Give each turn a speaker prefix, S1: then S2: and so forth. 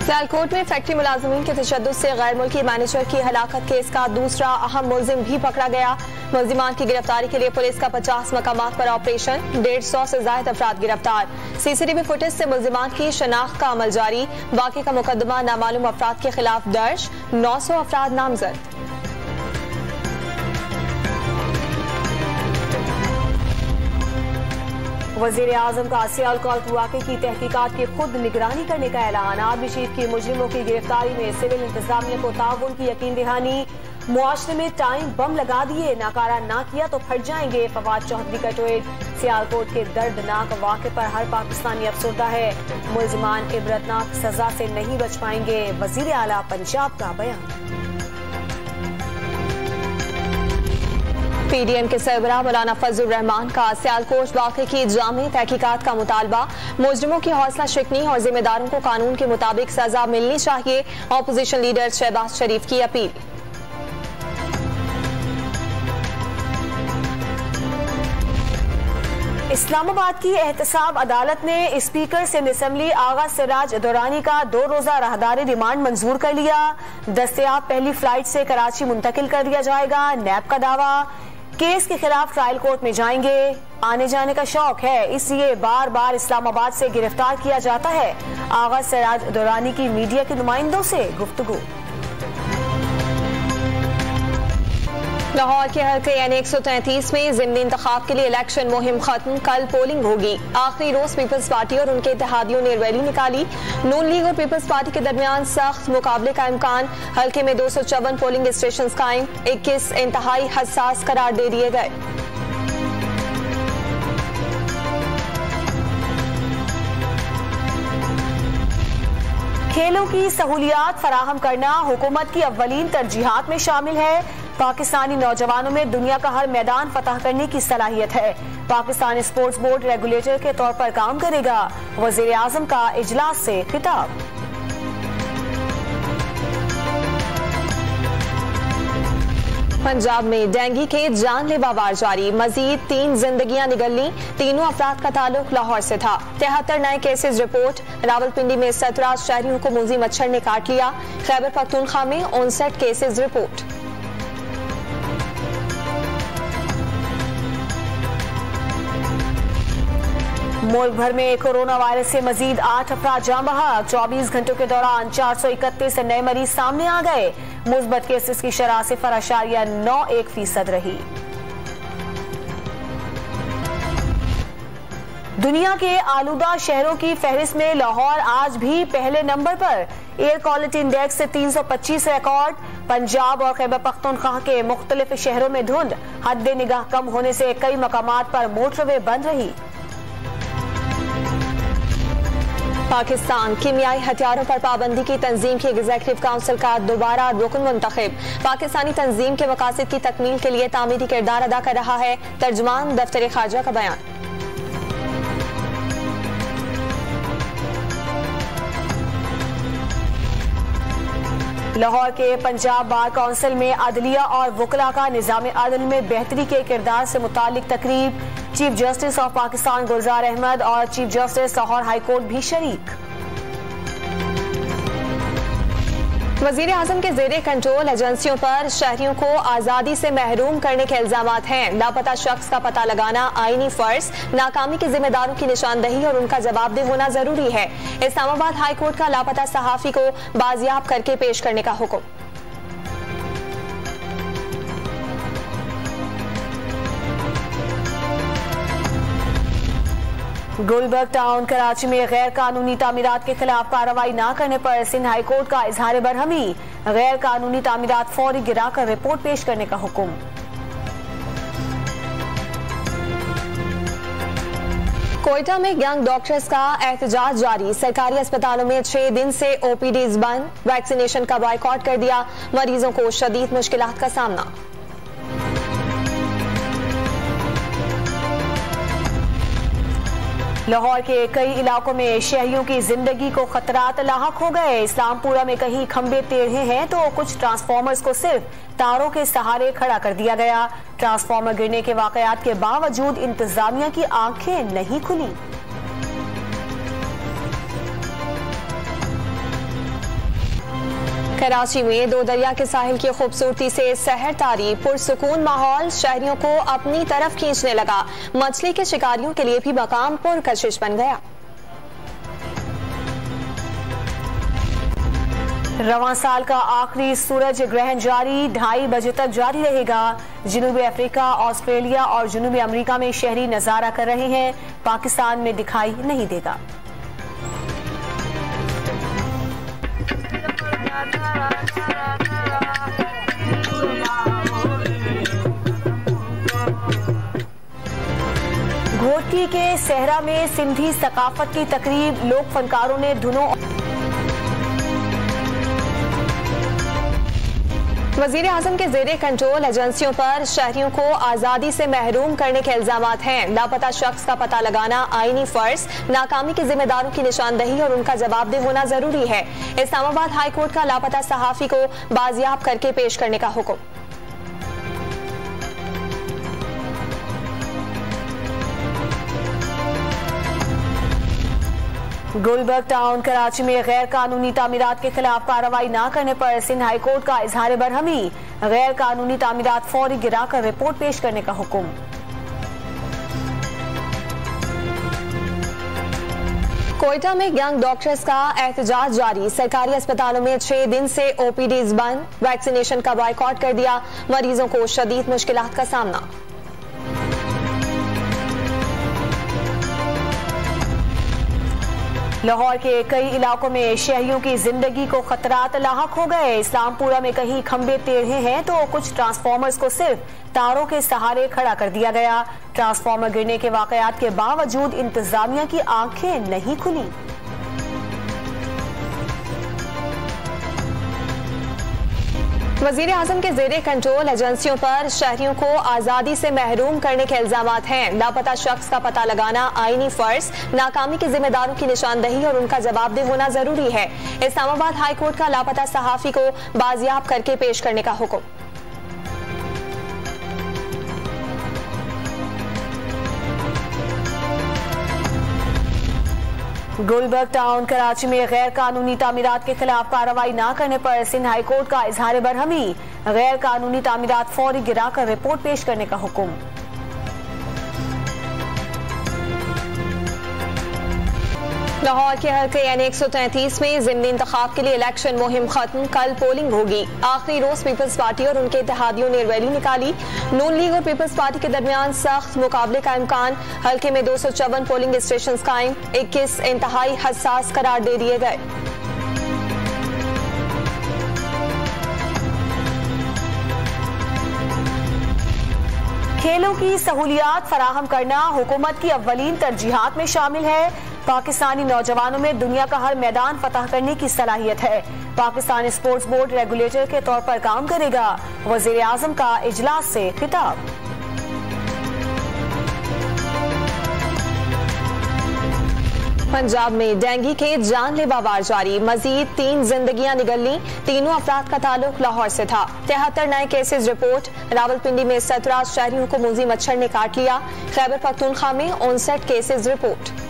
S1: सियालकोट में फैक्ट्री मुलाजमीन के तशद्दुद से गैर मुल्की मैनेजर की हलाकत केस का दूसरा अहम मुलजिम भी पकड़ा गया। मुलजिमान की गिरफ्तारी के लिए पुलिस का 50 मकामात पर ऑपरेशन, 150 से ज्यादा अफराद गिरफ्तार। सीसीटीवी फुटेज से मुलजिमान की शनाख्त का अमल जारी। वाक़े का मुकदमा नामालूम अफराद के खिलाफ दर्ज, 900 अफराद नामजद।
S2: वज़ीर आज़म का सियालकोट वाक़े की तहकीकात की खुद निगरानी करने का ऐलान। आर्मी चीफ की मुजरिमों की गिरफ्तारी में सिविल इंतजामिया को ताउन की यकीन दहानी। मुआशरे में टाइम बम लगा दिए, नाकारा ना किया तो फट जाएंगे। फवाद चौधरी का ट्वीट। सियालकोट के दर्दनाक वाक़े पर हर पाकिस्तानी अफसरदा है। मुलजिमान इबरतनाक सजा से नहीं बच पाएंगे। वज़ीर आला पंजाब का बयान।
S1: पीडीएम के सरबराह मौलाना फजलुर रहमान का सियालकोट वाक़े की जामी तहकीकात का मुतालबा। मुजरिमों की हौसला शिकनी और जिम्मेदारों को कानून के मुताबिक सजा मिलनी चाहिए। ऑपोजिशन लीडर शहबाज शरीफ की अपील।
S2: इस्लामाबाद की एहतसाब अदालत ने स्पीकर सिंध असम्बली आगा सिराज दुरानी का 2 रोजा राहदारी रिमांड मंजूर कर लिया। दस्तयाब पहली फ्लाइट से कराची मुंतकिल कर दिया जाएगा। नैब का दावा, केस के खिलाफ ट्रायल कोर्ट में जाएंगे। आने जाने का शौक है, इसलिए बार बार इस्लामाबाद से गिरफ्तार किया जाता है। आगा सिराज दुरानी की मीडिया के नुमाइंदों से गुफ्तगू।
S1: लाहौर के हल्के यानी 133 में ज़िमनी इंतखाब के लिए इलेक्शन मुहिम खत्म। कल पोलिंग होगी। आखिरी रोज पीपल्स पार्टी और उनके इत्तेहादियों ने रैली निकाली। नून लीग और पीपल्स पार्टी के दरमियान सख्त मुकाबले का इम्कान। हल्के में 254 पोलिंग स्टेशन कायम, 21 इंतहाई हसास करार दे दिए गए।
S2: खेलों की सहूलियात फराहम करना हुकूमत की अव्वलीन तरजीहात में शामिल है। पाकिस्तानी नौजवानों में दुनिया का हर मैदान फतह करने की सलाहियत है। पाकिस्तान स्पोर्ट्स बोर्ड रेगुलेटर के तौर पर काम करेगा। वज़ीर आज़म का इजलास से खिताब।
S1: पंजाब में डेंगू के जानलेवा वार जारी। मजीद 3 जिंदगियां निगलनी। तीनों अफराद का ताल्लुक लाहौर से था। 73 नए केसेस रिपोर्ट। रावलपिंडी में 17 शहरियों को मूजी मच्छर ने काट लिया। खैबर पख्तूनख्वा में 59 केसेस रिपोर्ट।
S2: मुल्क भर में कोरोना वायरस से मजीद 8 अफराद जान बहक। 24 घंटों के दौरान 431 नए मरीज सामने आ गए। मुस्बत केसेस की शरह 0.91% रही। दुनिया के आलूदा शहरों की फहरिस्त में लाहौर आज भी पहले नंबर पर। एयर क्वालिटी इंडेक्स से 325 रिकॉर्ड। पंजाब और खैबर पख्तूनख्वा के मुख्तलिफ शहरों में धुंध। हद निगाह कम होने से कई मकामात पर मोटरवे बंद रही।
S1: पाकिस्तान कीमियाई हथियारों पर पाबंदी की तंजीम की एग्जीक्यूटिव काउंसिल का दोबारा रुकन मुंतखब। पाकिस्तानी तंजीम के मकासद की तकमील के लिए तामीरी किरदार अदा कर रहा है। तर्जुमान दफ्तर खारजा का बयान।
S2: लाहौर के पंजाब बार काउंसिल में अदलिया और वकला का निजाम अदल में बेहतरी के किरदार से मुतालिक तकरीब। चीफ जस्टिस ऑफ पाकिस्तान गुलजार अहमद और चीफ जस्टिस लाहौर हाईकोर्ट भी शरीक।
S1: वजीर आजम के जेरे कंट्रोल एजेंसियों पर शहरियों को आजादी से महरूम करने के इल्जामात हैं। लापता शख्स का पता लगाना आईनी फर्ज। नाकामी के जिम्मेदारों की निशानदही और उनका जवाबदेह होना जरूरी है। इस्लामाबाद हाई कोर्ट का लापता सहाफी को बाजियाब करके पेश करने का हुक्म।
S2: गुलबर्ग टाउन कराची में गैर कानूनी तामीरात के खिलाफ कार्रवाई न करने पर सिंध हाई कोर्ट का इजहार बरहमी। गैर कानूनी तामीरात फौरी गिराकर रिपोर्ट पेश करने का हुक्म।
S1: कोयटा में यंग डॉक्टर्स का एहतजाज जारी। सरकारी अस्पतालों में 6 दिन से ओपीडीज बंद। वैक्सीनेशन का बायकॉट कर दिया। मरीजों को शदीद मुश्किलात का सामना।
S2: लाहौर के कई इलाकों में शहरियों की जिंदगी को खतरात लाहक हो गए। इस्लामपुरा में कहीं खंबे टेढ़े हैं तो कुछ ट्रांसफार्मर्स को सिर्फ तारों के सहारे खड़ा कर दिया गया। ट्रांसफार्मर गिरने के वाकयात के बावजूद इंतजामिया की आंखें नहीं खुली।
S1: कराची में दो दरिया के साहिल की खूबसूरती से सहर तारी, पुरसुकून माहौल शहरियों को अपनी तरफ खींचने लगा। मछली के शिकारियों के लिए भी मकाम पुरकशिश बन गया।
S2: रवां साल का आखिरी सूरज ग्रहण जारी 2:30 बजे तक जारी रहेगा। जनूबी अफ्रीका, ऑस्ट्रेलिया और जनूबी अमेरिका में शहरी नजारा कर रहे हैं। पाकिस्तान में दिखाई नहीं देगा। घोटकी के सहरा में सिंधी सकाफत की तकरीब, लोक फनकारों ने धुनों।
S1: वजीर आजम के जेरे कंट्रोल एजेंसियों पर शहरियों को आजादी से महरूम करने के इल्जामात हैं। लापता शख्स का पता लगाना आईनी फर्ज, नाकामी के जिम्मेदारों की निशानदही और उनका जवाबदेह होना जरूरी है। इस्लामाबाद हाई कोर्ट का लापता सहाफी को बाजियाब करके पेश करने का हुक्म।
S2: गुलबर्ग टाउन कराची में गैर कानूनी तामीरात के खिलाफ कार्रवाई न करने पर सिंध हाई कोर्ट का इजहार बरहमी। गैर कानूनी तामीरात फौरी गिराकर रिपोर्ट पेश करने का हुक्म।
S1: कोयटा में यंग डॉक्टर्स का एहतजाज जारी। सरकारी अस्पतालों में 6 दिन से ओपीडीज बंद, वैक्सीनेशन का बॉयकॉट कर दिया। मरीजों को शदीद मुश्किलात का सामना।
S2: लाहौर के कई इलाकों में शहरियों की जिंदगी को खतरात लाहक हो गए। इस्लामपुरा में कहीं खंबे टेढ़े हैं तो कुछ ट्रांसफार्मर्स को सिर्फ तारों के सहारे खड़ा कर दिया गया। ट्रांसफार्मर गिरने के वाकयात के बावजूद इंतजामिया की आंखें नहीं खुली।
S1: वजीर आजम के जेरे कंट्रोल एजेंसियों पर शहरियों को आजादी से महरूम करने के इल्जामात हैं। लापता शख्स का पता लगाना आईनी फर्ज, नाकामी के जिम्मेदारों की निशानदही और उनका जवाबदेह होना जरूरी है। इस्लामाबाद हाई कोर्ट का लापता सहाफी को बाजियाब करके पेश करने का हुक्म।
S2: गुलबर्ग टाउन कराची में गैर कानूनी तामीरात के खिलाफ कार्रवाई न करने पर सिंध हाई कोर्ट का इजहार बरहमी। गैर कानूनी तामीरात फौरी गिराकर रिपोर्ट पेश करने का हुक्म।
S1: लाहौर के हल्के N133 में ज़िमनी इंतखाब के लिए इलेक्शन मुहिम खत्म। कल पोलिंग होगी। आखिरी रोज पीपल्स पार्टी और उनके इत्तेहादियों ने रैली निकाली। नून लीग और पीपल्स पार्टी के दरमियान सख्त मुकाबले का इम्कान। हल्के में 254 पोलिंग स्टेशन कायम, 21 इंतहाई हसास करार दे दिए गए।
S2: खेलों की सहूलियात फराहम करना हुकूमत की अव्वलीन तरजीहात में शामिल है। पाकिस्तानी नौजवानों में दुनिया का हर मैदान फतह करने की सलाहियत है। पाकिस्तान स्पोर्ट्स बोर्ड रेगुलेटर के तौर पर काम करेगा। वजीर आजम का इजलास से खिताब।
S1: पंजाब में डेंगू के जानलेवा वार जारी। मजीद 3 जिंदगियां निगलनी। तीनों अफराद का ताल्लुक लाहौर से था। 73 नए केसेस रिपोर्ट। रावलपिंडी में 17 शहरियों को मूजी मच्छर ने काट लिया। खैबर पख्तूनख्वा में 59 केसेस रिपोर्ट।